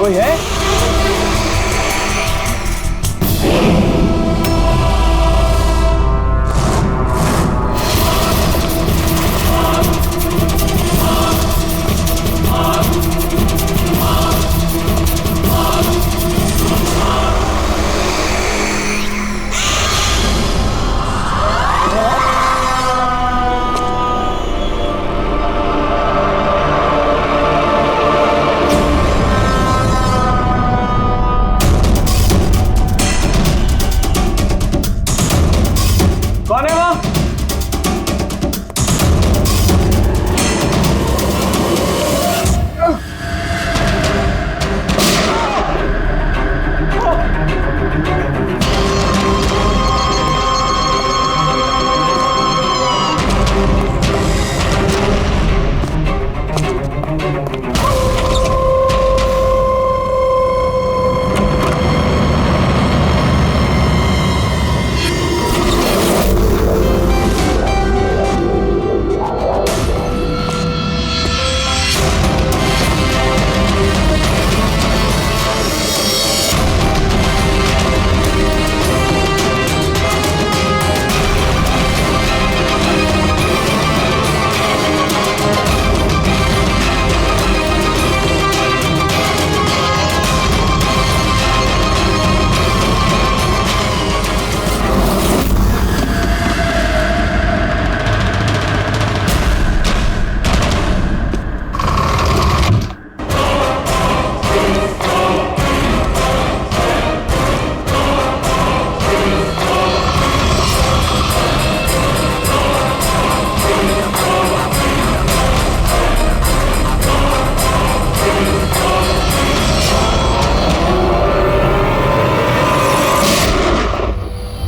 कोई है? कौन है वहां?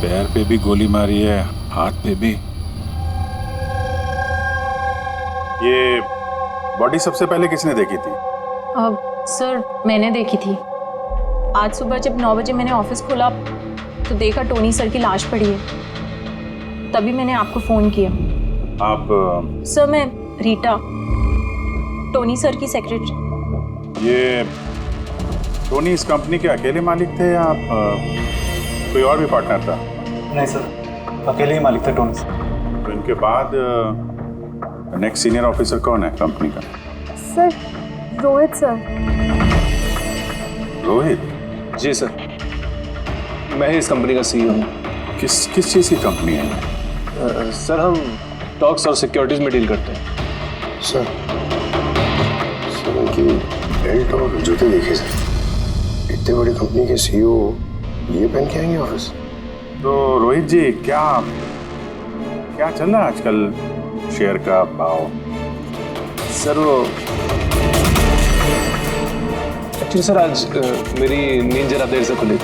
पैर पे भी गोली मारी है, हाथ पे भी। ये बॉडी सबसे पहले किसने देखी थी? सर मैंने देखी थी। आज सुबह जब 9 बजे मैंने ऑफिस खोला तो देखा टोनी सर की लाश पड़ी है। तभी मैंने आपको फोन किया। आप? सर मैं रीटा, टोनी सर की सेक्रेटरी। ये टोनी इस कंपनी के अकेले मालिक थे या आप कोई और भी पार्टनर था? नहीं सर, अकेले ही मालिक थे टोनी सर। तो इनके बाद नेक्स्ट सीनियर ऑफिसर कौन है कंपनी का? Sir Rohit sir. रोहित? जी सर, मैं ही इस कंपनी का सीईओ हूँ। किस चीज़ की कंपनी है? सर हम टॉक्स और सिक्योरिटीज में डील करते हैं। सर इनकी बेल्ट और जूते देखिए सर। इतनी बड़ी कंपनी के सीईओ ये पहन के आएंगे ऑफिस? तो रोहित जी, क्या चल रहा है आजकल शेयर का भाव? सर वो एक्चुअली सर आज मेरी नींद जरा देर से खुली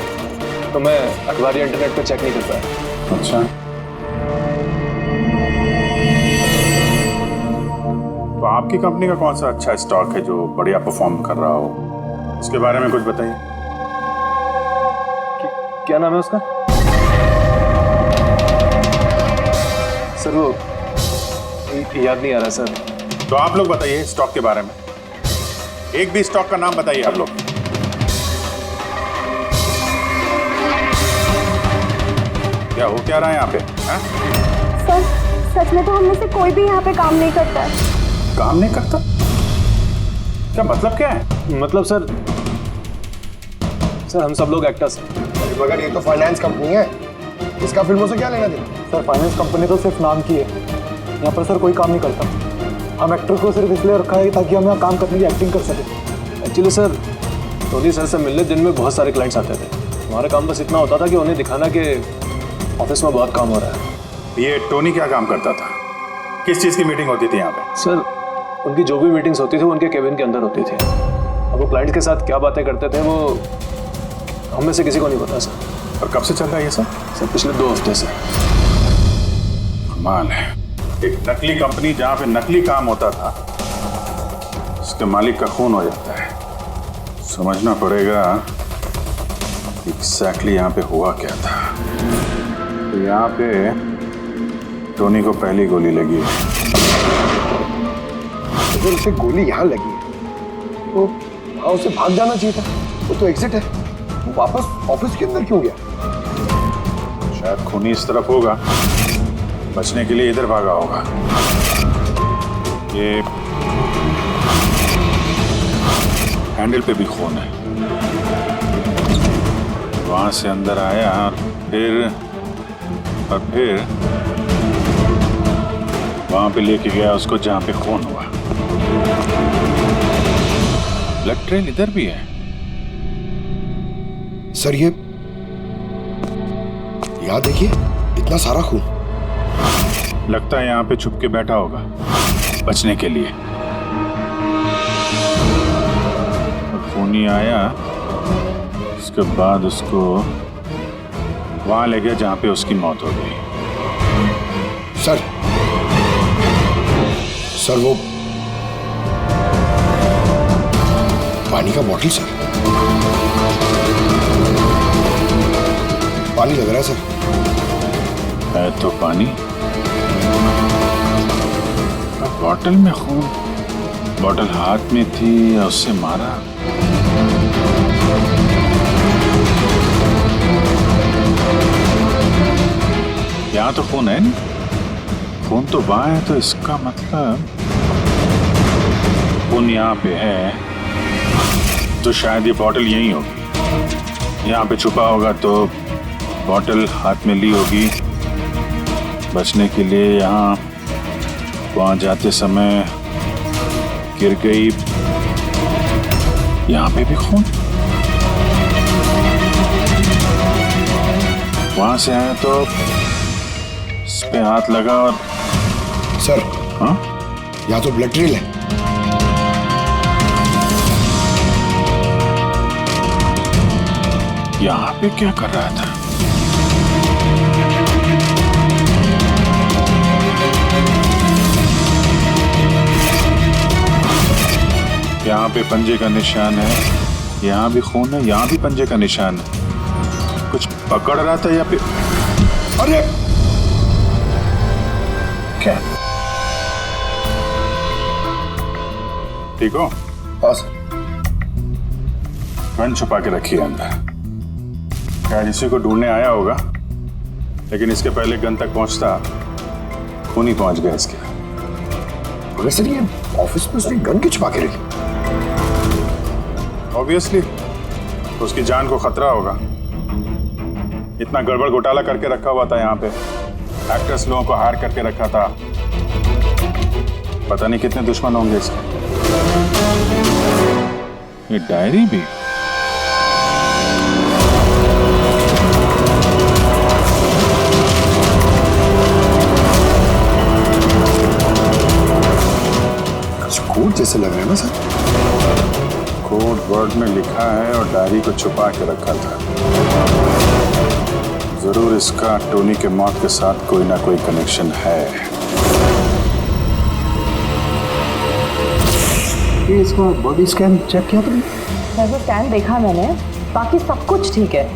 तो मैं अखबार या इंटरनेट पर चेक नहीं कर पाया। अच्छा, तो आपकी कंपनी का कौन सा अच्छा स्टॉक है जो बढ़िया परफॉर्म कर रहा हो? उसके बारे में कुछ बताइए। क्या नाम है उसका? सर वो याद नहीं आ रहा सर। तो आप लोग बताइए स्टॉक के बारे में। एक भी स्टॉक का नाम बताइए आप लोग। क्या हो क्या रहा है यहाँ पे? सर सच में तो हम में से कोई भी यहाँ पे काम नहीं करता है। काम नहीं करता? क्या मतलब क्या है? मतलब सर हम सब लोग एक्टर्स हैं। मगर ये तो फाइनेंस कंपनी है, इसका फिल्मों से क्या लेना देना? सर फाइनेंस कंपनी तो सिर्फ नाम की है, यहाँ पर सर कोई काम नहीं करता। हम एक्टर को सिर्फ इसलिए रखा है ताकि हम यहाँ काम करने की एक्टिंग कर सकें। एक्चुअली सर टोनी सर से मिलने दिन में बहुत सारे क्लाइंट्स आते थे। हमारा काम बस इतना होता था कि उन्हें दिखाना कि ऑफिस में बहुत काम हो रहा है। ये टोनी क्या काम करता था? किस चीज़ की मीटिंग होती थी यहाँ पे? सर उनकी जो भी मीटिंग्स होती थी वो उनके केबिन के अंदर होती थी। अब वो क्लाइंट्स के साथ क्या बातें करते थे वो हम में से किसी को नहीं पता सर। और कब से चल रहा है ये सब? सर पिछले 2 हफ्ते से। कमाल है, एक नकली कंपनी जहाँ पे नकली काम होता था उसके मालिक का खून हो जाता है। समझना पड़ेगा एग्जैक्टली यहाँ पे हुआ क्या था। तो यहाँ पे टोनी को पहली गोली लगी। अगर उसे गोली यहाँ लगी तो हाँ, उसे भाग जाना चाहिए था, वो तो एग्जिट है, वो वापस ऑफिस के अंदर क्यों गया? शायद खूनी इस तरफ होगा, बचने के लिए इधर भागा होगा। ये हैंडल पे भी खून है, वहां से अंदर आया फिर वहां पे लेके गया उसको जहां पे खून हुआ। ब्लड ट्रेल इधर भी है। सर ये यहाँ देखिए, इतना सारा खून। लगता है यहाँ पे छुप के बैठा होगा बचने के लिए। खूनी आया, उसके बाद उसको वहां ले गया जहां पे उसकी मौत हो गई। सर वो पानी का बॉटल, सर पानी लग रहा है सर। है तो पानी, बॉटल में खून। बॉटल हाथ में थी या उससे मारा? यहाँ तो खून है नहीं, खून तो वहां है, तो इसका मतलब खून यहाँ पे है, तो शायद ये बॉटल यहीं होगी। यहाँ पे छुपा होगा तो बॉटल हाथ में ली होगी बचने के लिए। यहाँ वहां जाते समय गिर गई, यहाँ पे भी खून। वहां से आया तो इस पे हाथ लगा और सर हाँ, यहाँ तो ब्लड ट्रेल है। यहाँ पे क्या कर रहा था? यहाँ पे पंजे का निशान है, यहाँ भी खून है, यहाँ भी पंजे का निशान है। कुछ पकड़ रहा था या फिर? अरे क्या? ठीक हो? हाँ सर। गन छुपा के रखी है अंदर। शायद इसी को ढूंढने आया होगा, लेकिन इसके पहले गन तक पहुंचता खूनी पहुंच गया इसके। मगर सर ये ऑफिस में उसने गन क्यों छुपा के रखी? ऑब्वियसली उसकी जान को खतरा होगा। इतना गड़बड़ घोटाला करके रखा हुआ था यहाँ पे, एक्टर्स लोगों को हायर करके रखा था। पता नहीं कितने दुश्मन होंगे इसके। ये डायरी भी। कुछ कोड जैसे लग रहा है ना सर। कोड वर्ड में लिखा है और डायरी को छुपा के रखा था। जरूर इसका टोनी के मौत के साथ कोई ना कोई कनेक्शन है। ये इसका बॉडी स्कैन चेक किया तुमने? वैसे स्कैन देखा मैंने, बाकी सब कुछ ठीक है।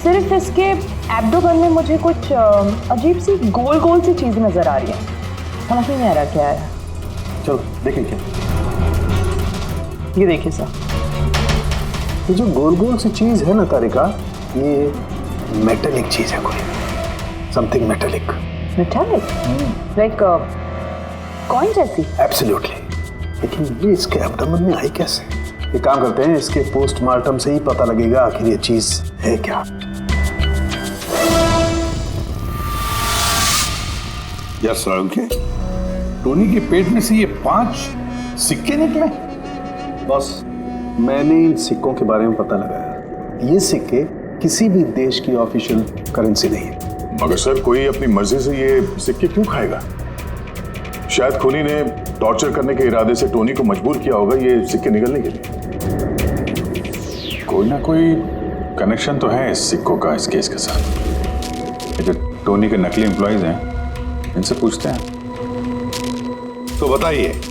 सिर्फ इसके एब्डोमेन में मुझे कुछ अजीब सी गोल गोल सी चीज़ नज़र आ रही है, समझ नहीं आ रहा क्या है। चलो देखें क्या। ये देखिए सर, ये जो गोल गोल सी चीज है ना तारिका, ये मेटेलिक चीज है कोई, something metallic. Metallic like coin जैसी। एब्सोल्युटली। लेकिन ये इसके एब्डोमेन में आई कैसे? ये काम करते हैं, इसके पोस्टमार्टम से ही पता लगेगा आखिर ये चीज है क्या? यार सालुंखे, टोनी के पेट में से ये 5 सिक्के निकले। बॉस, मैंने इन सिक्कों के बारे में पता लगाया। ये सिक्के किसी भी देश की ऑफिशियल करेंसी नहीं है। मगर सर, कोई अपनी मर्जी से ये सिक्के क्यों खाएगा? शायद खूनी ने टॉर्चर करने के इरादे से टोनी को मजबूर किया होगा ये सिक्के निकलने के लिए। कोई ना कोई कनेक्शन तो है इस सिक्कों का इस केस के साथ। ये जो टोनी के नकली एम्प्लॉइज हैं, इनसे पूछते हैं। तो बताइए,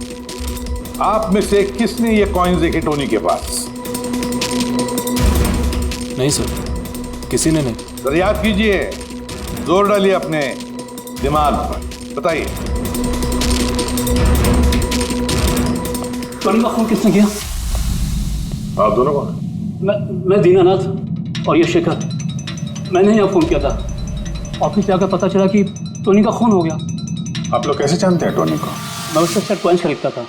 आप में से किसने ये कॉइन्स देखे टोनी के पास? नहीं सर, किसी ने नहीं। सर याद कीजिए, जोर डालिए अपने दिमाग पर, बताइए। टोनी का खून किसने किया? आप दोनों कौन? मैं दीनानाथ और ये शेखर। मैंने यहाँ फ़ोन किया था। ऑफिस जाकर पता चला कि टोनी का खून हो गया। आप लोग कैसे जानते हैं टोनी को? मैं उससे सेट कॉइन्स खरीदता था।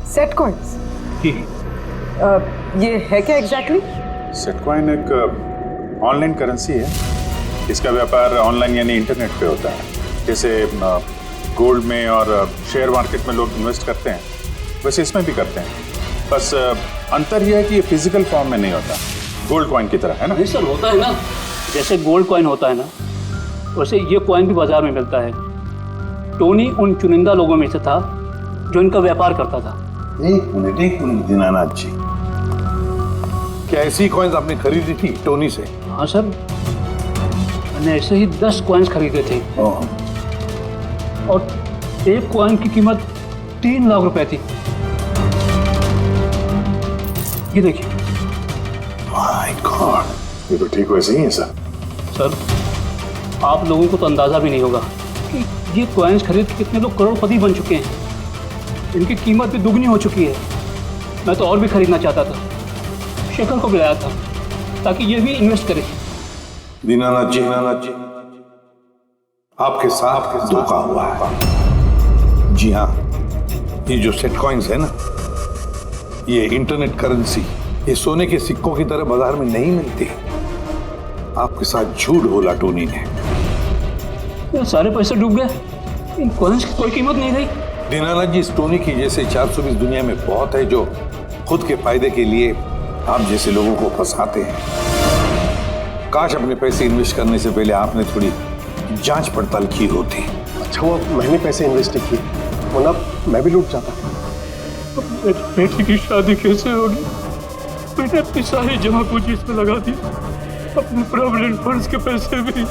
Set coins? जी। ये है क्या एग्जैक्टली? सेटकॉइन एक ऑनलाइन करेंसी है। इसका व्यापार ऑनलाइन यानी इंटरनेट पे होता है। जैसे गोल्ड में और शेयर मार्केट में लोग इन्वेस्ट करते हैं, वैसे इसमें भी करते हैं। बस अंतर यह है कि ये फिजिकल फॉर्म में नहीं होता, गोल्ड कॉइन की तरह, है ना? नहीं सर, होता है ना, जैसे गोल्ड कॉइन होता है ना, वैसे ये कॉइन भी बाजार में मिलता है। टोनी उन चुनिंदा लोगों में से था जो इनका व्यापार करता था। एक मिनट दीनानाथ जी, क्या ऐसी कॉइन्स आपने खरीदी थी टोनी से? हाँ सर, मैंने ऐसे ही 10 कॉइन्स खरीदे थे और एक कॉइन की कीमत 3 लाख रुपए थी। ये देखिए। माय गॉड, ये तो ठीक वैसे ही है सर। सर, आप लोगों को तो अंदाजा भी नहीं होगा कि ये कॉइन्स खरीद के कितने लोग करोड़पति बन चुके हैं। इनकी कीमत भी दुगनी हो चुकी है। मैं तो और भी खरीदना चाहता था, शेखर को बुलाया था ताकि ये भी इन्वेस्ट करे। दीनानाथ जी, आपके साथ धोखा हुआ है। जी हाँ, ये जो सेट कॉइन्स है ना, ये इंटरनेट करेंसी, ये सोने के सिक्कों की तरह बाजार में नहीं मिलती। आपके साथ झूठ बोला टोनी ने। ये सारे पैसे डूब गए, इन कॉइन्स की कोई कीमत नहीं रही। दीनानाथ जी, इस टोनी की जैसे 420 दुनिया में बहुत है जो खुद के फायदे के लिए आप जैसे लोगों को फंसाते हैं। काश अपने पैसे इन्वेस्ट करने से पहले आपने थोड़ी जांच पड़ताल की होती। अच्छा वो मैंने पैसे इन्वेस्ट किए, वरना मैं भी लूट जाता। बेटी की शादी कैसे होगी? मैंने अपनी सारी जमा पूंजी इसमें लगा दी, अपने प्रोविडेंट फंड्स के पैसे भी।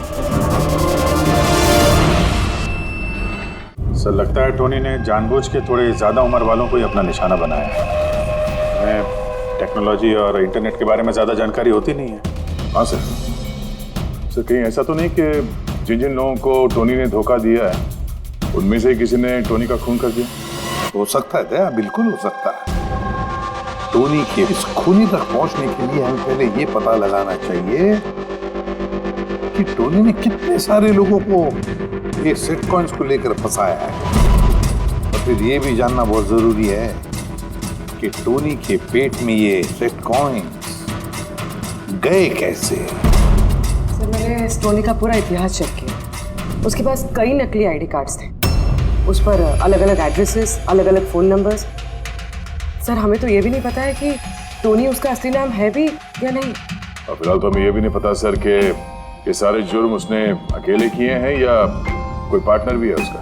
सर, लगता है टोनी ने जानबूझ के थोड़े ज़्यादा उम्र वालों को ही अपना निशाना बनाया है। हमें टेक्नोलॉजी और इंटरनेट के बारे में ज़्यादा जानकारी होती नहीं है। हाँ सर। सर, कहीं ऐसा तो नहीं कि जिन जिन लोगों को टोनी ने धोखा दिया है उनमें से किसी ने टोनी का खून कर दिया? हो सकता है दया, बिल्कुल हो सकता है। टोनी के इस खूनी तक पहुंचने के लिए हमें पहले ये पता लगाना चाहिए कि टोनी ने कितने सारे लोगों को ये सेट कॉइन्स को लेकर फंसाया है। और फिर ये भी जानना बहुत जरूरी है कि टोनी के पेट में ये सेट कॉइन्स गए कैसे। सर, मैंने इस टोनी का पूरा इतिहास चेक किया। उसके पास कई नकली आईडी कार्ड्स थे, उस पर अलग अलग एड्रेसेस, अलग अलग फ़ोन नंबर्स। सर, हमें तो ये भी नहीं पता है कि टोनी उसका असली नाम है भी या नहीं। फिलहाल तो हमें ये भी नहीं पता सर कि ये सारे जुर्म उसने अकेले किए हैं या कोई पार्टनर भी है उसका।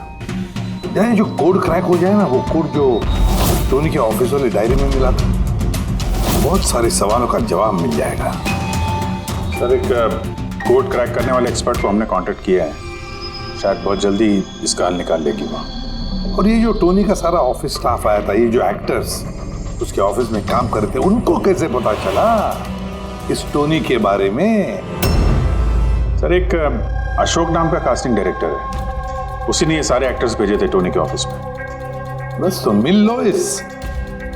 यानी जो कोड क्रैक हो जाए ना, वो कोड जो टोनी के ऑफिस वाले डायरी में मिला था, बहुत सारे सवालों का जवाब मिल जाएगा। सर, एक कोड क्रैक करने वाले एक्सपर्ट को हमने कांटेक्ट किया है, शायद बहुत जल्दी इसका हल निकाल लेगी वो। और ये जो टोनी का सारा ऑफिस स्टाफ आया था, ये जो एक्टर्स उसके ऑफिस में काम करते, उनको कैसे पता चला इस टोनी के बारे में? सर, एक अशोक नाम का कास्टिंग डायरेक्टर है, उसी ने ये सारे एक्टर्स भेजे थे टोनी के ऑफिस में। बस तो मिल लो इस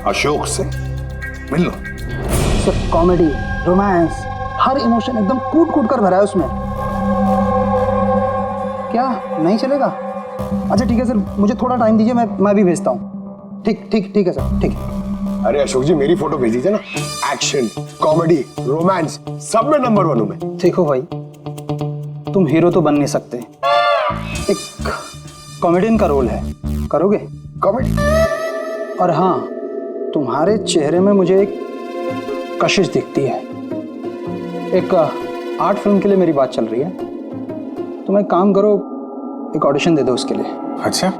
अशोक से, मिल लो। सर, कॉमेडी, रोमांस, हर इमोशन एकदम कूट कूट कर भरा है उसमें। क्या नहीं चलेगा? अच्छा ठीक है सर, मुझे थोड़ा टाइम दीजिए, मैं भी भेजता हूँ। ठीक है सर, ठीक है। अरे अशोक जी, मेरी फोटो भेज दीजिए ना। एक्शन, कॉमेडी, रोमांस, सब में नंबर 1 हूं मैं। देखो भाई, तुम हीरो तो बन नहीं सकते, एक कॉमेडियन का रोल है, करोगे? कॉमेडी? और हाँ, तुम्हारे चेहरे में मुझे एक कशिश दिखती है। एक आर्ट फिल्म के लिए मेरी बात चल रही है, तुम एक काम करो, एक ऑडिशन दे दो उसके लिए। अच्छा,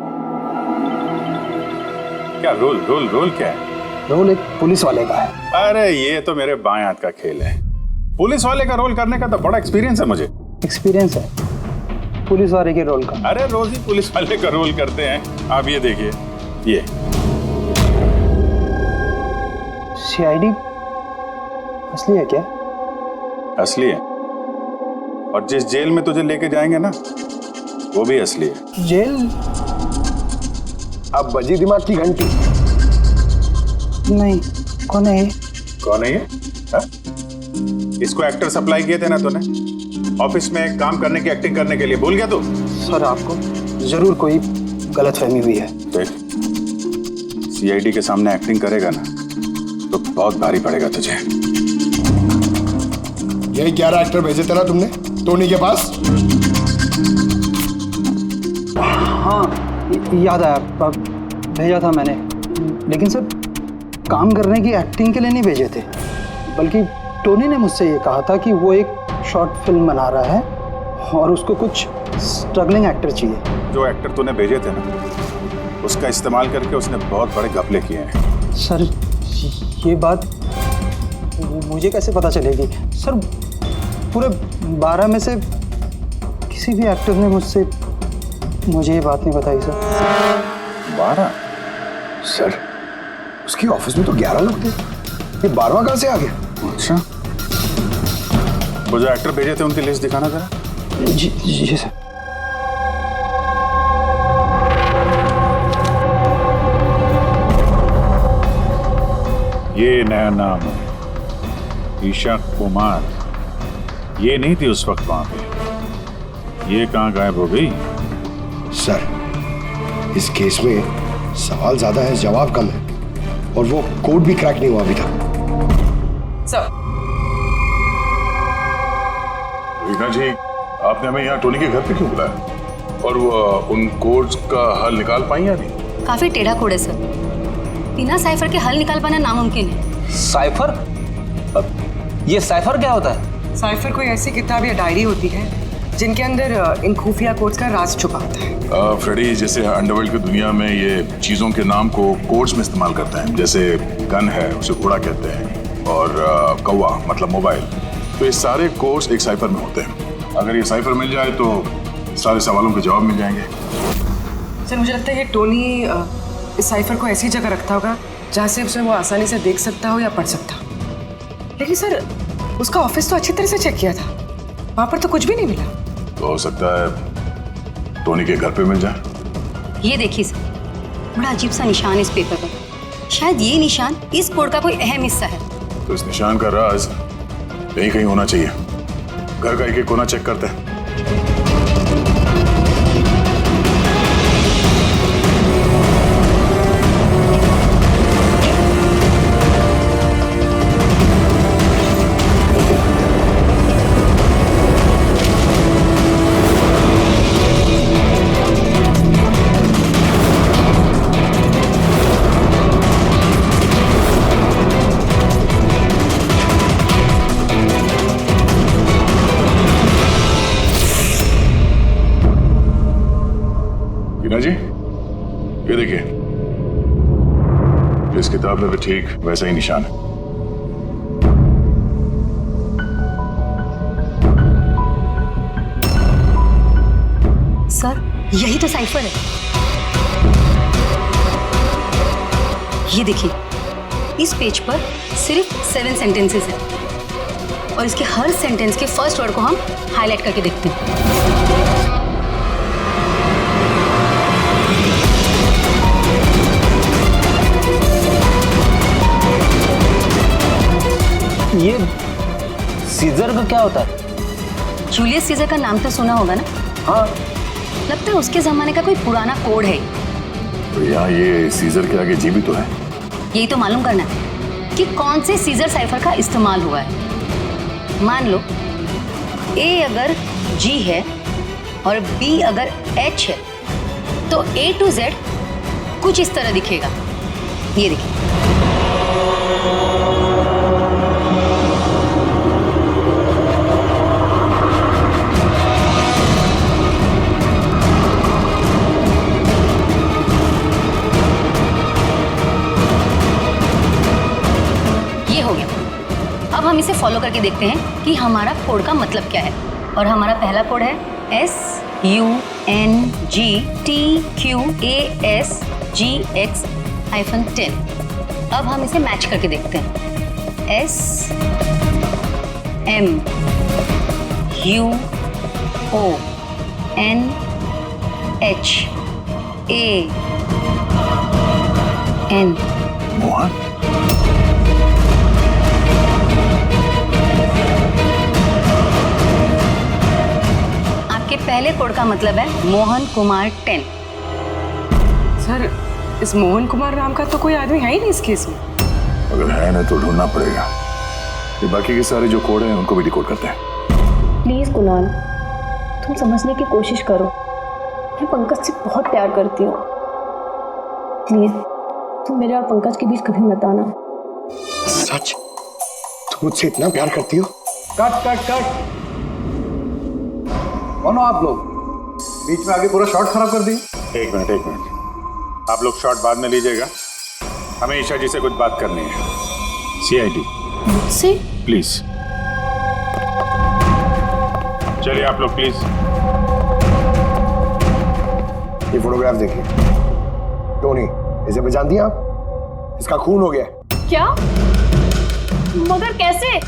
क्या रोल क्या है? रोल एक पुलिस वाले का है। अरे ये तो मेरे बाएं हाथ का खेल है। पुलिस वाले का रोल करने का तो बड़ा एक्सपीरियंस है मुझे। एक्सपीरियंस है पुलिस वाले के रोल का? अरे रोज ही पुलिस वाले का रोल करते हैं। आप ये देखिए, ये सीआईडी असली है क्या? असली है, और जिस जेल में तुझे लेके जाएंगे ना, वो भी असली है। जेल? अब बजी दिमाग की घंटी। नहीं, कौन है? कौन है ये? हाँ? इसको एक्टर सप्लाई किए थे ना तूने ऑफिस में काम करने की, एक्टिंग करने के लिए, भूल गया तू? सर आपको जरूर कोई गलतफहमी हुई है। देख, सीआईडी के सामने एक्टिंग करेगा ना तो बहुत भारी पड़ेगा तुझे। यही 11 एक्टर भेजे थे ना तुमने टोनी के पास? हाँ याद आया, भेजा था मैंने, लेकिन सर काम करने की, एक्टिंग के लिए नहीं भेजे थे, बल्कि टोनी ने मुझसे ये कहा था कि वो एक शॉर्ट फिल्म बना रहा है और उसको कुछ स्ट्रगलिंग एक्टर चाहिए। जो एक्टर तूने भेजे थे ना उसका इस्तेमाल करके उसने बहुत बड़े घपले किए हैं। सर ये बात मुझे कैसे पता चलेगी? सर पूरे 12 में से किसी भी एक्टर ने मुझे ये बात नहीं बताई सर। 12? सर उसकी ऑफिस में तो 11 लोग थे, ये 12वां कहां से आ गया? अच्छा, वो जो एक्टर भेजे थे उनकी लिस्ट दिखाना जरा। जी सर। ये नया नाम है, ईशा कुमार। ये नहीं थी उस वक्त वहां पे, ये कहाँ गायब हो गई? सर इस केस में सवाल ज्यादा है, जवाब कम है, और वो कोड भी क्रैक नहीं हुआ अभी तक। सर रीना जी, आपने हमें यहाँ टोनी के घर पे क्यों बुलाया? और वो उन कोड्स का हल निकाल पाई या नहीं? काफी टेढ़ा कोड है सर, बिना साइफर के हल निकाल पाना नामुमकिन है। साइफर? ये साइफर क्या होता है? साइफर कोई ऐसी किताब या डायरी होती है जिनके अंदर इन खुफिया कोड्स का राज छुपा होता है। फ्रेडी, जैसे अंडरवर्ल्ड की दुनिया में ये चीजों के नाम को कोड्स में इस्तेमाल करते हैं, जैसे गन है उसे घोड़ा कहते हैं, और कौवा मतलब मोबाइल, तो ये सारे कोड्स एक साइफर में होते हैं। अगर ये साइफर मिल जाए तो सारे सवालों के जवाब मिल जाएंगे। सर मुझे लगता है कि टोनी इस साइफर को ऐसी जगह रखता होगा जहाँ से उसे वो आसानी से देख सकता हो या पढ़ सकता हो। लेकिन सर उसका ऑफिस तो अच्छी तरह से चेक किया था, वहाँ पर तो कुछ भी नहीं मिला। तो हो सकता है टोनी के घर पे मिल जाए। ये देखिए सर, बड़ा अजीब सा निशान इस पेपर पर, शायद ये निशान इस कोड का कोई अहम हिस्सा है। तो इस निशान का राज यहीं कहीं होना चाहिए। घर का एक कोना चेक करते हैं। रीना जी, ये देखिए, इस किताब में भी ठीक वैसा ही निशान है। सर यही तो साइफर है। ये देखिए, इस पेज पर सिर्फ 7 सेंटेंसेस हैं और इसके हर सेंटेंस के फर्स्ट वर्ड को हम हाईलाइट करके देखते हैं। ये सीजर का क्या होता है? जूलियस सीजर का नाम तो सुना होगा ना? हाँ। लगता है उसके जमाने का कोई पुराना कोड है। तो यहाँ ये सीजर के आगे जी भी तो है। यही तो मालूम करना है कि कौन से सीजर साइफर का इस्तेमाल हुआ है। मान लो ए अगर जी है और बी अगर एच है तो A to Z कुछ इस तरह दिखेगा। ये देखिए, ये हो गया। अब हम इसे फॉलो करके देखते हैं कि हमारा कोड का मतलब क्या है। और हमारा पहला कोड है SUNGTQASGX-10। अब हम इसे मैच करके देखते हैं। SMUONHAN। मोहन? कोड का मतलब है मोहन कुमार 10। सर इस मोहन कुमार नाम का तो कोई आदमी है ही नहीं इस केस में। अगर है ना तो ढूंढना पड़ेगा। ये बाकी के सारे जो कोड हैं उनको भी डिकोड करते हैं। प्लीज़ कुणाल, तुम समझने की कोशिश करो। मैं पंकज से बहुत प्यार करती हूँ। प्लीज़ तुम मेरे और पंकज के बीच कभी मत आना। सच? तुम मुझसे इतना प्यार करती हो? Cut cut cut. कौन हो आप लोग? बीच में आगे पूरा शॉट खराब कर दिए। एक मिनट, आप लोग शॉट बाद में लीजिएगा, हमें ईशा जी से कुछ बात करनी है। CID मुझसे? प्लीज चलिए आप लोग प्लीज। ये फोटोग्राफ देखिए। टोनी, इसे पहचान दिया आप? इसका खून हो गया। क्या? मगर कैसे?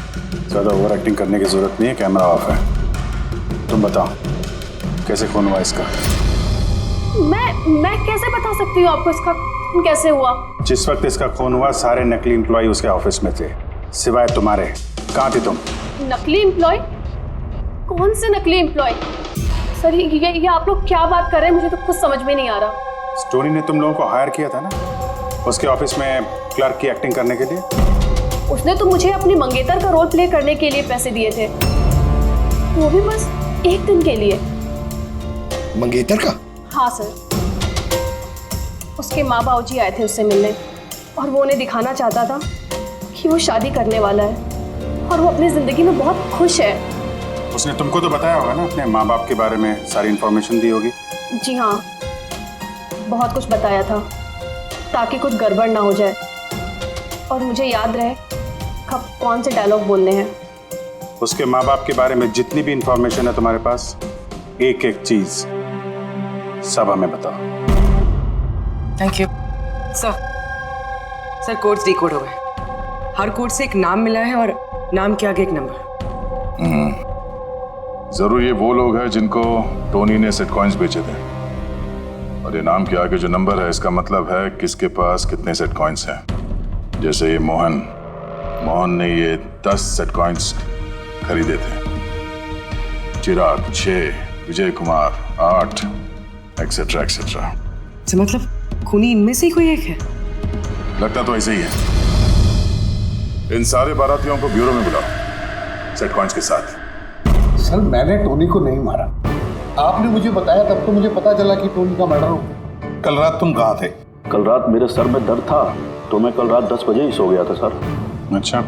ज्यादा ओवर एक्टिंग करने की जरूरत नहीं है, कैमरा ऑफ है। तुम बताओ कैसे खून हुआ इसका? मैं कैसे बता सकती हूँ आपको इसका खून कैसे हुआ? जिस वक्त इसका खून हुआ सारे नकली एम्प्लॉय उसके ऑफिस में थे, सिवाय तुम्हारे। कहाँ थी तुम? नकली एम्प्लॉय? कौन से नकली एम्प्लॉय? सर ये आप लोग क्या बात कर रहे हैं? मुझे तो कुछ समझ में नहीं आ रहा। टोनी ने तुम लोगों को हायर किया था ना उसके ऑफिस में क्लर्क की एक्टिंग करने के लिए। उसने तो मुझे अपनी मंगेतर का रोल प्ले करने के लिए पैसे दिए थे, वो भी बस एक दिन के लिए। मंगेतर का? हाँ सर, उसके माँ बाबूजी आए थे उससे मिलने और वो उन्हें दिखाना चाहता था कि वो शादी करने वाला है और वो अपनी जिंदगी में बहुत खुश है। उसने तुमको तो बताया होगा ना अपने माँ बाप के बारे में, सारी इन्फॉर्मेशन दी होगी। जी हाँ, बहुत कुछ बताया था ताकि कुछ गड़बड़ ना हो जाए और मुझे याद रहे कब कौन से डायलॉग बोलने हैं। उसके माँ बाप के बारे में जितनी भी इंफॉर्मेशन है तुम्हारे पास, एक एक चीज सब हमें बताओ। Thank you sir. Codes decode हो गए। हर कोड से एक नाम मिला है और नाम के आगे एक नंबर। जरूर ये वो लोग हैं जिनको टोनी ने सेट कॉइन्स बेचे थे, और ये नाम के आगे जो नंबर है इसका मतलब है किसके पास कितने सेट कॉइन्स हैं। जैसे ये मोहन ने ये 10 सेट कॉइन्स खरीदे थे, चिराग 6, विजय कुमार 8, एक्सेट्रा एक्सेट्रा। मतलब खूनी इनमें से ही कोई एक है? लगता तो ऐसे ही है। इन सारे बारातियों को ब्यूरो में बुलाओ सेट कॉइन्स के साथ। सर मैंने टोनी को नहीं मारा, आपने मुझे बताया तब तो मुझे पता चला कि टोनी का मर्डर हो गया। कल रात तुम कहाँ थे? कल रात मेरे सर में दर्द था तो मैं कल रात 10 बजे ही सो गया था सर। अच्छा,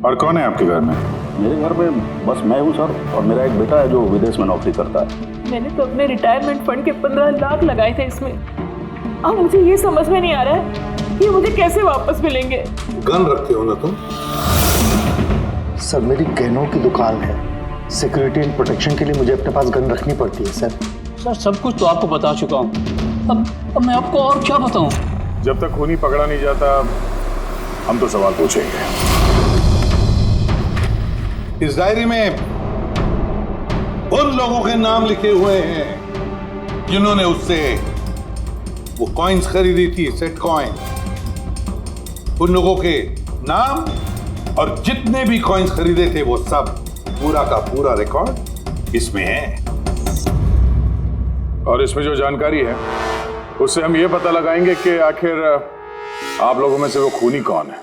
और कौन है आपके घर में? मेरे घर में बस मैं हूँ सर, और मेरा एक बेटा है जो विदेश में नौकरी करता है। मैंने तो अपने रिटायरमेंट फंड के 15 लाख लगाए थे इसमें। अब मुझे ये समझ में नहीं आ रहा है कि मुझे कैसे वापस मिलेंगे। गन रखते हो ना तुम? सर मेरी गहनों की दुकान है, सिक्योरिटी एंड प्रोटेक्शन के लिए मुझे अपने पास गन रखनी पड़ती है सर। सर सब कुछ तो आपको बता चुका हूँ, अब मैं आपको और क्या बताऊँ? जब तक खूनी पकड़ा नहीं जाता हम तो सवाल पूछेंगे। इस डायरी में उन लोगों के नाम लिखे हुए हैं जिन्होंने उससे वो कॉइन्स खरीदी थी, सेट कॉइन। उन लोगों के नाम और जितने भी कॉइन्स खरीदे थे वो सब पूरा का पूरा रिकॉर्ड इसमें है। और इसमें जो जानकारी है उससे हम ये पता लगाएंगे कि आखिर आप लोगों में से वो खूनी कौन है।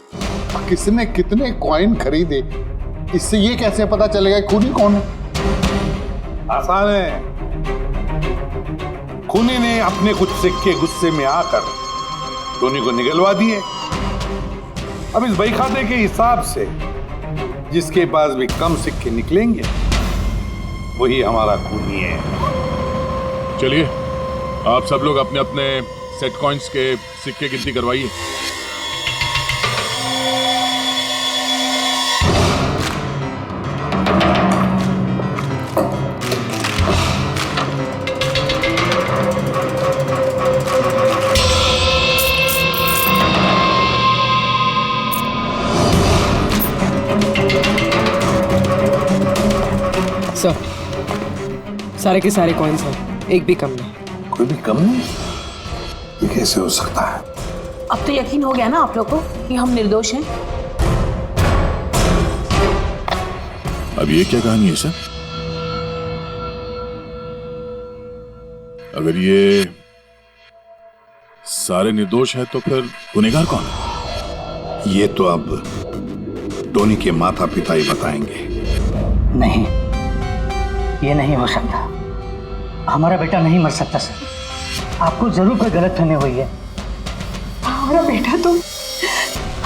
किसने कितने कॉइन खरीदे, इससे ये कैसे पता चलेगा खूनी कौन है? आसान है। खूनी ने अपने कुछ सिक्के गुस्से में आकर टोनी को निगलवा दिए। अब इस बही खाते के हिसाब से जिसके पास भी कम सिक्के निकलेंगे वही हमारा खूनी है। चलिए आप सब लोग अपने अपने सेट कॉइन्स के सिक्के गिनती करवाइए। सर सारे के सारे कॉइन्स हैं, एक भी कम नहीं। कोई भी कम नहीं? ये कैसे हो सकता है? अब तो यकीन हो गया ना आप लोग को कि हम निर्दोष हैं। अब ये क्या कहानी है सर? अगर ये सारे निर्दोष है तो फिर गुनहगार कौन है? ये तो अब टोनी के माता पिता ही बताएंगे। नहीं, ये नहीं हो सकता। हमारा बेटा नहीं मर सकता सर। आपको जरूर कोई गलतफहमी हुई है। हमारा बेटा तो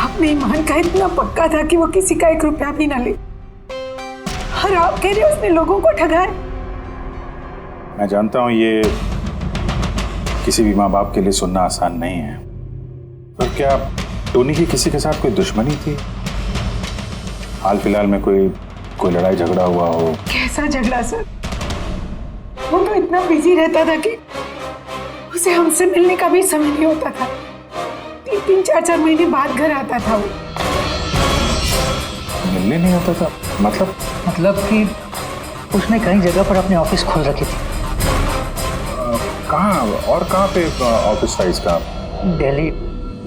अपने ईमान का इतना पक्का था कि वो किसी का 1 रुपया भी ना ले, और आप कह रहे हो उसने लोगों को ठगाया। मैं जानता हूं ये किसी भी माँ बाप के लिए सुनना आसान नहीं है, पर क्या टोनी की किसी के साथ कोई दुश्मनी थी? हाल फिलहाल में कोई लड़ाई झगड़ा हुआ हो? कैसा झगड़ा सर? वो तो इतना बिजी रहता था कि उसे हमसे मिलने का भी समय नहीं होता था। 3-3, 4-4 महीने बाद घर आता था वो। मिलने नहीं आता था? मतलब कि उसने कई जगह पर अपने ऑफिस खोल रखी थी। कहाँ और कहाँ पे ऑफिस था इसका? दिल्ली,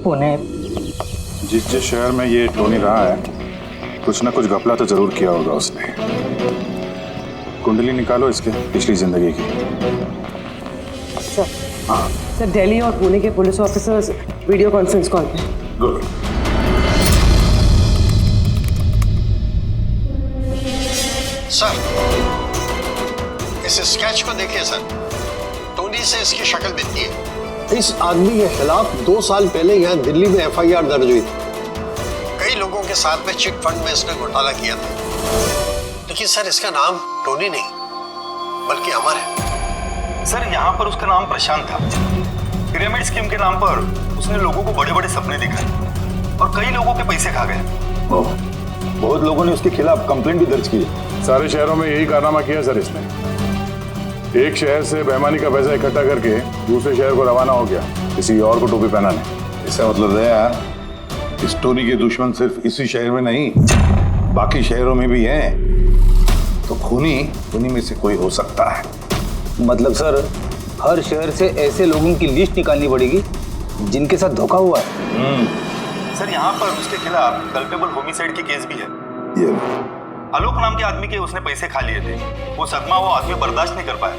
पुणे। जिस शहर में ये टोनी रहा है, कुछ ना कुछ घपला तो जरूर किया होगा उसने। कुंडली निकालो इसके पिछली जिंदगी की। सर दिल्ली और पुणे के police officers video conference call पे। गुड। सर, इस स्केच को देखिए सर, टोनी से इसकी शक्ल मिलती है। इस आदमी के खिलाफ 2 साल पहले यहाँ दिल्ली में FIR दर्ज हुई थी। कई लोगों के साथ में चिट फंड में इसने घोटाला किया था, लेकिन सर इसका नाम टोनी नहीं बल्कि अमर है। सर यहाँ पर उसका नाम प्रशांत था। पिरामिड स्कीम के नाम पर उसने लोगों को बड़े बड़े सपने दिखाए और कई लोगों के पैसे खा गए। बहुत लोगों ने उसके खिलाफ कंप्लेंट भी दर्ज की। सारे शहरों में यही कारनामा किया सर इसने। एक शहर से बेईमानी का पैसा इकट्ठा करके दूसरे शहर को रवाना हो गया किसी और को टोपी पहनाने। इसका मतलब है यार, इस टोनी के दुश्मन सिर्फ इसी शहर में नहीं, बाकी शहरों में भी हैं। तो खूनी में से कोई हो सकता है। मतलब सर, हर शहर से ऐसे लोगों की लिस्ट निकालनी पड़ेगी जिनके साथ धोखा हुआ है। सर यहाँ पर उसके खिलाफ कल्पेबल होमिसाइड की केस भी है। ये आलोक नाम के आदमी के उसने पैसे खा लिए थे। वो सदमा वो आदमी बर्दाश्त नहीं कर पाया,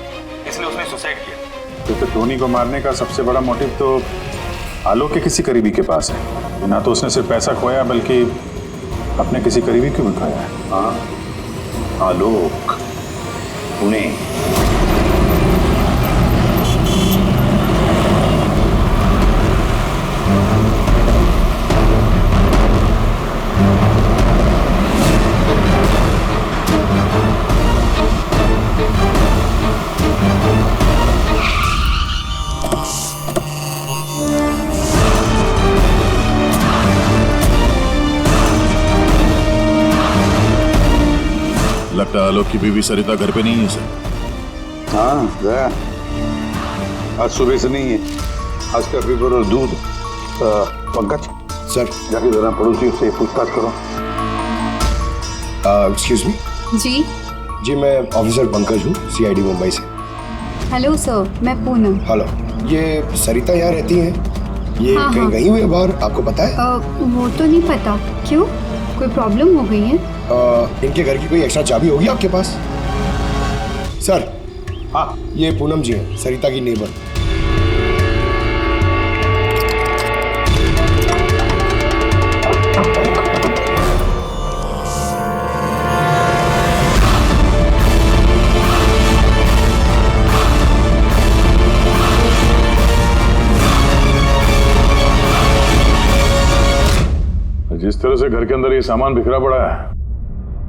इसलिए उसने सुसाइड किया। तो टोनी को मारने का सबसे बड़ा मोटिव तो आलोक के किसी करीबी के पास है। ना तो उसने सिर्फ पैसा खोया बल्कि अपने किसी करीबी को भी खोया है। हाँ, आलोक, पुणे। लगता है आलोक की बीवी सरिता घर पे नहीं है सर। हाँ गया, आज सुबह से नहीं है। आज का पेपर और दूध। पंकज सर, जाके जरा पड़ोसियों से पूछताछ करो। Excuse me. जी, मैं ऑफिसर पंकज हूँ, CID मुंबई से। हेलो सर, मैं पूनम। हेलो, ये सरिता यहाँ रहती हैं? ये हाँ, कहीं हाँ। गई हुई है बाहर, आपको पता है? वो तो नहीं पता। क्यों, कोई प्रॉब्लम हो गई है? इनके घर की कोई एक्स्ट्रा चाबी होगी आपके पास? सर, हाँ, ये पूनम जी हैं, सरिता की नेबर। जिस तरह से घर के अंदर ये सामान बिखरा पड़ा है,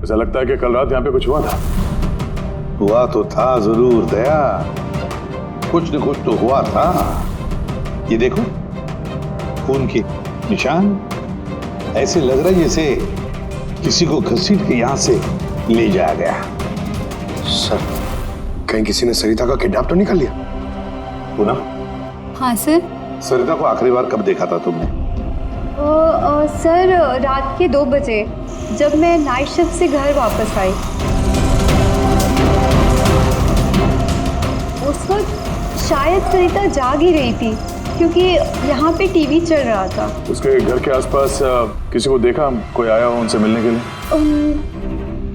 ऐसा लगता है कि कल रात यहाँ पे कुछ हुआ था। हुआ तो था जरूर दया, कुछ न कुछ तो हुआ था। ये देखो, खून के निशान। ऐसे लग रहा है जैसे किसी को घसीट के यहाँ से ले जाया गया। सर, कहीं किसी ने सरिता का किडनैप तो नहीं कर लिया? पूनम, हाँ सर। सरिता को आखिरी बार कब देखा था तुमने? सर, रात के 2 बजे जब मैं नाइट शिफ्ट से घर वापस आई। उस वक्त शायद सरिता जाग ही रही थी क्योंकि यहाँ पे टीवी चल रहा था। उसके घर के आसपास किसी को देखा, कोई आया हो उनसे मिलने के लिए?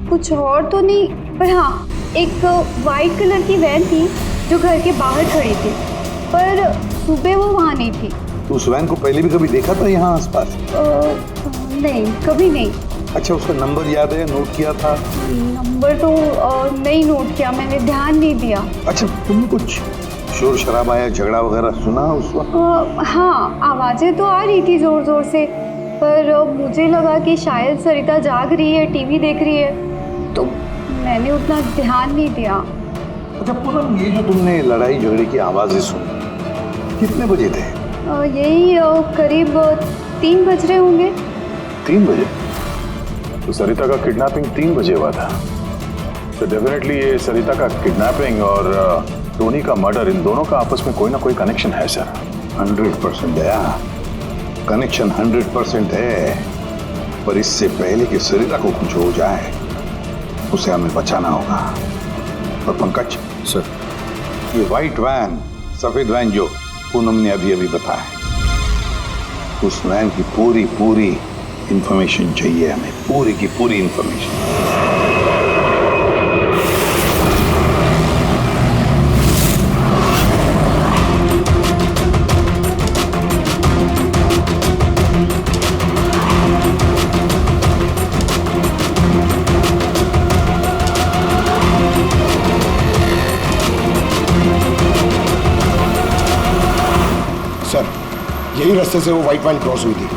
कुछ और तो नहीं, पर हाँ, एक वाइट कलर की वैन थी जो घर के बाहर खड़ी थी, पर सुबह वो वहाँ नहीं थी। तो उस वैन को पहले भी कभी देखा था यहाँ आसपास? नहीं, कभी नहीं। अच्छा, उसका नंबर याद है, नोट किया था? नंबर तो नहीं नोट किया, मैंने ध्यान नहीं दिया। अच्छा, तुमने कुछ शोर शराबा या झगड़ा वगैरह सुना उस वक्त? हाँ, आवाज़ें तो आ रही थी ज़ोर ज़ोर से, पर मुझे लगा कि शायद सरिता जाग रही है, टीवी देख रही है, तो मैंने उतना ध्यान नहीं दिया। अच्छा पूनम, ये जो तुमने लड़ाई झगड़े की आवाज़ें सुनी, कितने बजे थे? यही करीब 3 बज रहे होंगे। 3 बजे? तो सरिता का किडनैपिंग 3 बजे हुआ था। तो डेफिनेटली ये सरिता का किडनैपिंग और टोनी का मर्डर, इन दोनों का आपस में कोई ना कोई कनेक्शन है सर। 100% दया, कनेक्शन 100% है, पर इससे पहले कि सरिता को कुछ हो जाए उसे हमें बचाना होगा। और पंकज सर, ये व्हाइट वैन, सफेद वैन जो पूनम ने अभी अभी बताया, उस वैन की पूरी इंफॉर्मेशन चाहिए हमें, पूरी की पूरी इंफॉर्मेशन। सर, यही रास्ते से वो व्हाइट वैन क्रॉस हुई थी।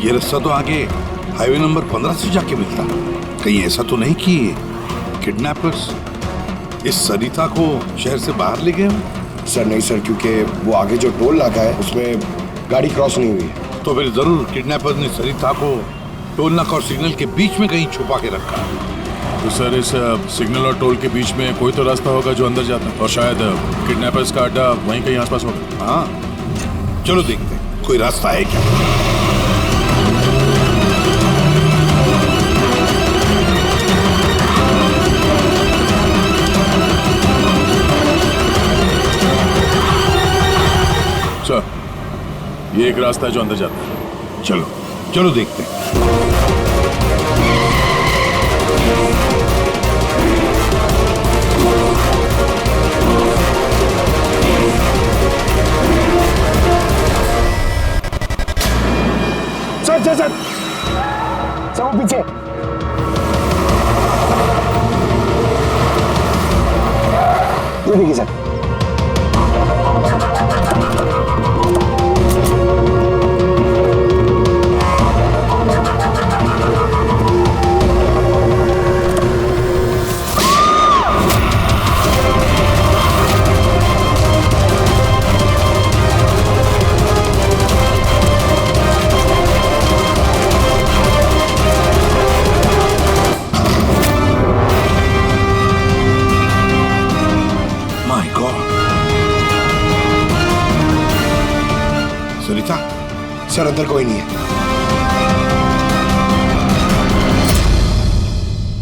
ये रास्ता तो आगे हाईवे नंबर 15 से जाके मिलता। कहीं ऐसा तो नहीं कि किडनैपर्स इस सरिता को शहर से बाहर ले गए? सर नहीं सर, क्योंकि वो आगे जो टोल नाका है उसमें गाड़ी क्रॉस नहीं हुई। तो फिर जरूर किडनैपर्स ने सरिता को टोल नाका और सिग्नल के बीच में कहीं छुपा के रखा। तो सर, इस सिग्नल और टोल के बीच में कोई तो रास्ता होगा जो अंदर जाता है, और शायद किडनैपर्स का अड्डा वहीं कहीं आसपास होगा। हाँ, चलो देखते हैं कोई रास्ता है क्या। सर, ये एक रास्ता है जो अंदर जाता है। चलो देखते हैं। सर, वो पीछे। ये देखिए सर। सरिता? सर अंदर कोई नहीं है।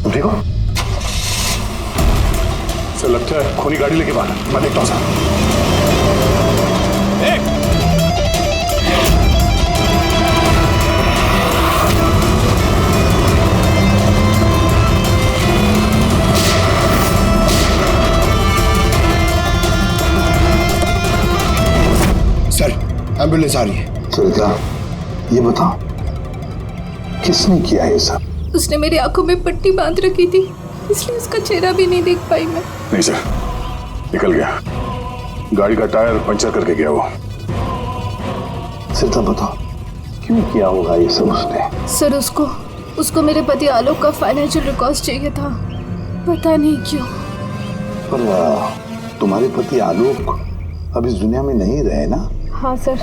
तुम ठीक हो? सर लगता है खूनी गाड़ी लेके बाहर। मैं देखता हूँ सर। सर एम्बुलेंस आ रही है। सरिता, ये बताओ किसने किया ये सब? उसने मेरी आंखों में पट्टी बांध रखी थी, इसलिए उसका चेहरा भी नहीं देख पाई मैं। नहीं सर, निकल गया। गाड़ी का टायर पंचर करके गया वो। सरिता बताओ, क्यों किया होगा ये सब उसने? सर उसको मेरे पति आलोक का फाइनेंशियल रिकॉर्ड चाहिए था, पता नहीं क्यों। पर तुम्हारे पति आलोक अब इस दुनिया में नहीं रहे ना? हाँ सर,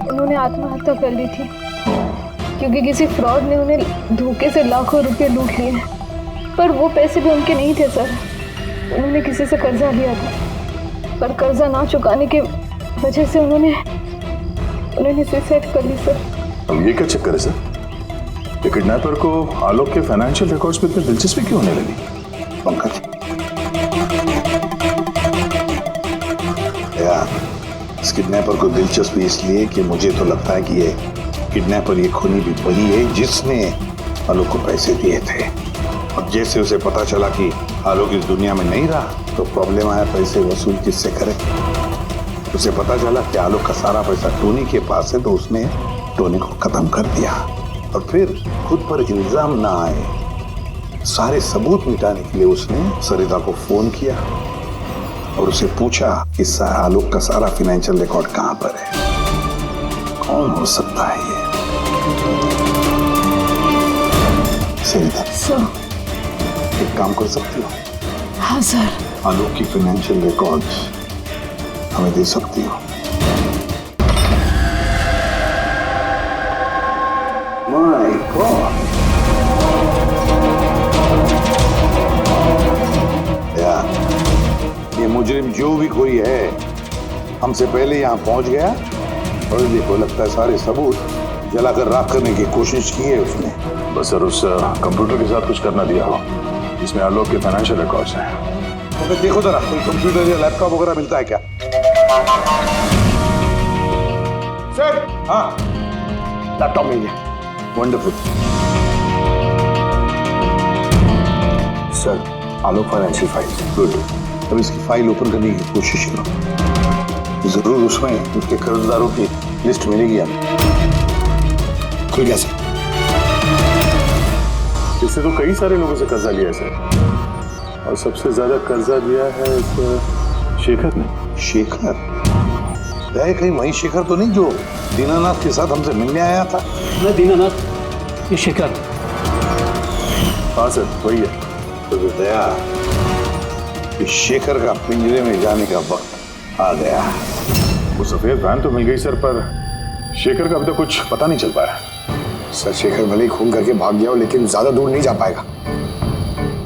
उन्होंने आत्महत्या कर ली थी क्योंकि किसी फ्रॉड ने उन्हें धोखे से लाखों रुपए लूट लिए। पर वो पैसे भी उनके नहीं थे सर, उन्होंने किसी से कर्जा लिया था, पर कर्जा ना चुकाने की वजह से उन्होंने सुसाइड कर ली सर। अब ये क्या चक्कर है सर? ये किडनैपर को आलोक के फाइनेंशियल रिकॉर्ड्स में इतनी दिलचस्पी क्यों होने लगी? पंकज, यार इस किडनैपर को दिलचस्पी इसलिए कि मुझे तो लगता है कि ये किडनैपर, ये खूनी भी वही है जिसने आलोक को पैसे दिए थे और जैसे उसे पता चला कि आलोक इस दुनिया में नहीं रहा तो प्रॉब्लम आया, पैसे वसूल किससे करे। उसे पता चला कि आलोक का सारा पैसा टोनी के पास है, तो उसने टोनी को खत्म कर दिया और फिर खुद पर इल्जाम ना आए सारे सबूत मिटाने के लिए उसने सरिता को फोन किया और उसे पूछा कि आलोक का सारा फाइनेंशियल रिकॉर्ड कहां पर है। कौन हो सकता है ये? सरिता सर, एक काम कर सकती हो? हाँ सर। आलोक की फाइनेंशियल रिकॉर्ड्स हमें दे सकती हो? माय गॉड, यार ये मुजरिम जो भी कोई है हमसे पहले यहाँ पहुंच गया और देखो लगता है सारे सबूत जलाकर राख करने की कोशिश की है उसने। बस सर उस कंप्यूटर के साथ कुछ करना दिया हो जिसमें आलोक के फाइनेंशियल रिकॉर्ड्स हैं। तो देखो जरा कोई कंप्यूटर या लैपटॉप वगैरह मिलता है क्या? सर, हाँ लैपटॉप मिल गया। वंडरफुल। सर, आलोक फाइनेंशियल फाइल। गुड। अब इसकी फाइल ओपन करने की कोशिश करो, जरूर उसमें उसके कर्जदारों की लिस्ट मिलेगी हमें। खुल गया सर। इससे तो कई सारे लोगों से कर्जा लिया है सर, और सबसे ज्यादा कर्जा दिया है शेखर ने। शेखर? कहीं वही शेखर तो नहीं जो दीनानाथ के साथ हमसे मिलने आया था? मैं दीनानाथ, ये शेखर। हाँ सर वही है। तो दया, इस शेखर का पिंजरे में जाने का वक्त आ गया। वो सफेद वैन तो मिल गई सर, पर शेखर का अभी तक कुछ पता नहीं चल पाया। सर, शेखर भले ही खून करके भाग गया हो लेकिन ज्यादा दूर नहीं जा पाएगा।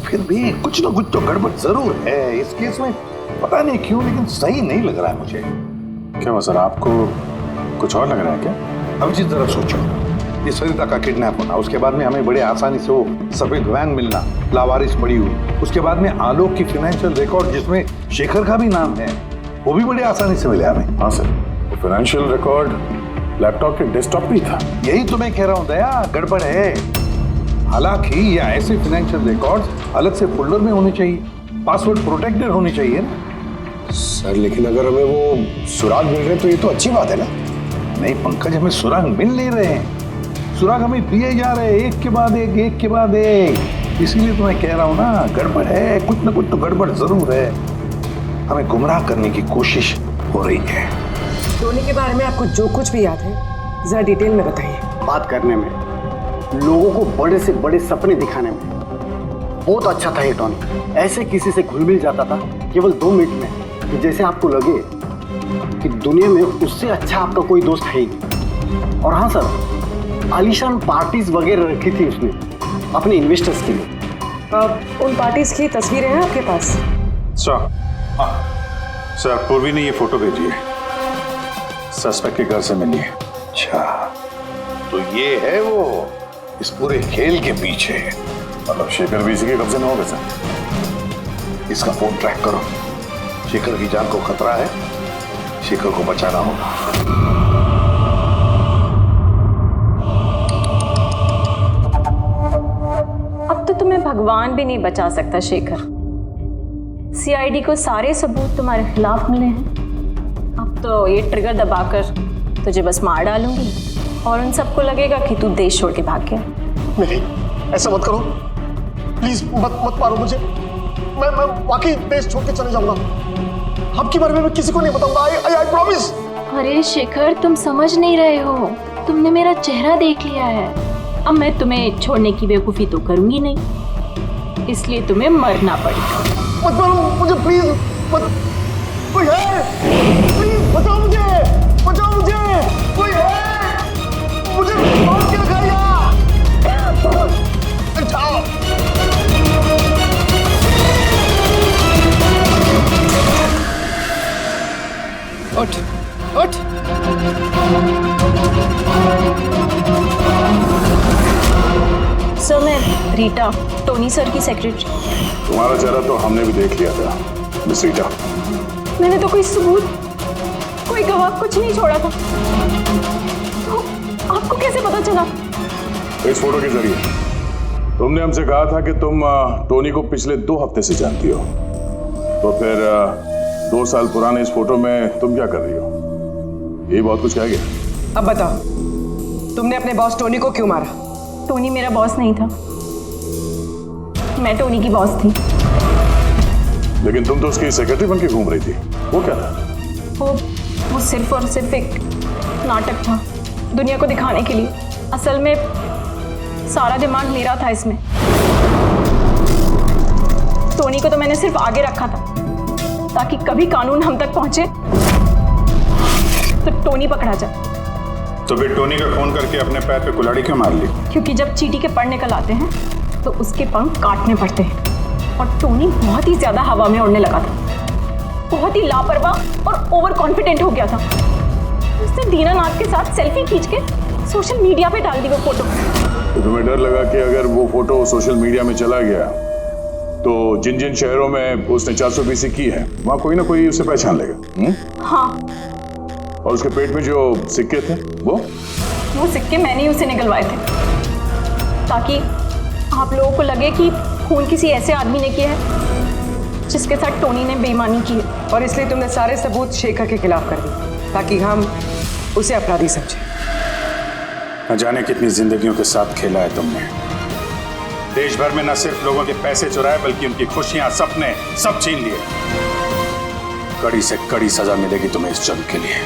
फिर भी कुछ ना कुछ तो गड़बड़ जरूर है इस केस में, पता नहीं क्यों लेकिन सही नहीं लग रहा है मुझे। क्या हुआ सर, आपको कुछ और लग रहा है क्या? अब जिस तरह सोचो, ये सरिता का किडनैप होना, उसके बाद में हमें बड़े आसानी से वो सफेद वैन मिलना लावारिस पड़ी हुई, उसके बाद में आलोक की फाइनेंशियल रिकॉर्ड जिसमें शेखर का भी नाम है वो भी बड़े आसानी से मिले हमें। हाँ सर, वो फाइनेंशियल रिकॉर्ड लैपटॉप के डेस्कटॉप पे था। यही तो मैं कह रहा हूँ दया, गड़बड़ है। हालांकि ये ऐसे फाइनेंशियल रिकॉर्ड्स अलग से फोल्डर में होने चाहिए, पासवर्ड प्रोटेक्टेड होने चाहिए ना। सर, लेकिन अगर हमें वो सुराग मिल रहे तो ये तो अच्छी बात है ना। नहीं पंकज, हमें सुराग मिल नहीं रहे हैं, सुराग हमें दिए जा रहे हैं एक के बाद एक, एक के बाद एक। इसीलिए तो मैं कह रहा हूँ ना, गड़बड़ है, कुछ ना कुछ तो गड़बड़ जरूर है। हमें गुमराह करने की कोशिश हो रही है। टोनी के बारे में आपको जो कुछ भी याद है जरा डिटेल में बताइए। बात करने में, लोगों को बड़े से बड़े सपने दिखाने में बहुत अच्छा था ये टोनी। ऐसे किसी से घुल मिल जाता था केवल 2 मिनट में कि जैसे आपको लगे कि दुनिया में उससे अच्छा आपका कोई दोस्त है ही नहीं। और हाँ सर, आलीशान पार्टीज वगैरह रखी थी उसने अपने इन्वेस्टर्स के लिए। उन पार्टीज की तस्वीरें हैं आपके पास? सर पूर्वी ने ये फोटो भेजी है, सस्पेक्ट के घर से मिली है। अच्छा, तो ये है वो इस पूरे खेल के पीछे। मतलब शेखर भी इसी के कब्जे में होगा सर। इसका फोन ट्रैक करो, शेखर की जान को खतरा है, शेखर को बचाना होगा। अब तो तुम्हें भगवान भी नहीं बचा सकता शेखर। सीआईडी को सारे सबूत तुम्हारे खिलाफ मिले हैं। अब तो ये ट्रिगर दबाकर तुझे बस मार डालूंगी और उन सबको लगेगा कि तू देश छोड़ के भाग गया। नहीं, ऐसा मत करो प्लीज, मत मारो मुझे। मैं वाकई देश छोड़ के चले जाऊंगा। आपके बारे में मैं किसी को नहीं बताऊंगा। I promise. अरे शेखर, तुम समझ नहीं रहे हो, तुमने मेरा चेहरा देख लिया है। अब मैं तुम्हें छोड़ने की बेवकूफ़ी तो करूंगी नहीं, इसलिए तुम्हें मरना पड़ेगा। मत मारो मुझे प्लीज, मत। कोई है? प्लीज बचाओ मुझे, बचाओ मुझे, कोई है? मुझे मार के रखाइए। बचाओ। उठ, उठ। सर, मैं रीटा, टोनी सर की सेक्रेटरी। तुम्हारा चेहरा तो हमने भी देख लिया था मिस रीटा। मैंने तो कोई सबूत, कोई गवाह कुछ नहीं छोड़ा था। तो आपको कैसे पता चला? इस फोटो के जरिए तुमने हमसे कहा था कि तुम टोनी को पिछले 2 हफ्ते से जानती हो, तो फिर 2 साल पुराने इस फोटो में तुम क्या कर रही हो? ये बहुत कुछ कह गया। अब बताओ, तुमने अपने बॉस टोनी को क्यों मारा? टोनी मेरा बॉस नहीं था, मैं टोनी की बॉस थी। लेकिन तुम तो उसकी सेक्रेटरी बन के घूम रही थी, वो क्या था? वो सिर्फ और सिर्फ एक नाटक था, दुनिया को दिखाने के लिए। असल में सारा दिमाग मेरा था इसमें। टोनी को तो मैंने सिर्फ आगे रखा था ताकि कभी कानून हम तक पहुंचे तो टोनी पकड़ा जाए। तो फिर टोनी का फोन करके अपने पैर पे कुल्हाड़ी क्यों मार ली? क्योंकि जब चींटी के पर निकल आते हैं तो उसके पंख काटने पड़ते हैं, और टोनी बहुत ही ज्यादा हवा में उड़ने लगा था, बहुत ही लापरवाह और ओवर कॉन्फिडेंट हो गया था। उसने दीनानाथ के साथ सेल्फी खींच के सोशल मीडिया पे डाल दी वो फोटो। तो तुम्हें डर लगा कि अगर वो फोटो सोशल मीडिया में चला गया तो जिन जिन शहरों में उसने 420 की है वहां कोई ना कोई उसे पहचान लेगा। हाँ। और उसके पेट में जो सिक्के थे वो सिक्के मैंने ही उसे निकलवाए थे ताकि आप लोगों को लगे कि खून किसी ऐसे आदमी ने किया है जिसके साथ टोनी ने बेईमानी की है। और इसलिए तुमने सारे सबूत शेखर के खिलाफ कर दिए ताकि हम उसे अपराधी समझें। न जाने कितनी जिंदगियों के साथ खेला है तुमने। देश भर में न सिर्फ लोगों के पैसे चुराए बल्कि उनकी खुशियां, सपने सब छीन लिए। कड़ी से कड़ी सजा मिलेगी तुम्हें इस जुर्म के लिए।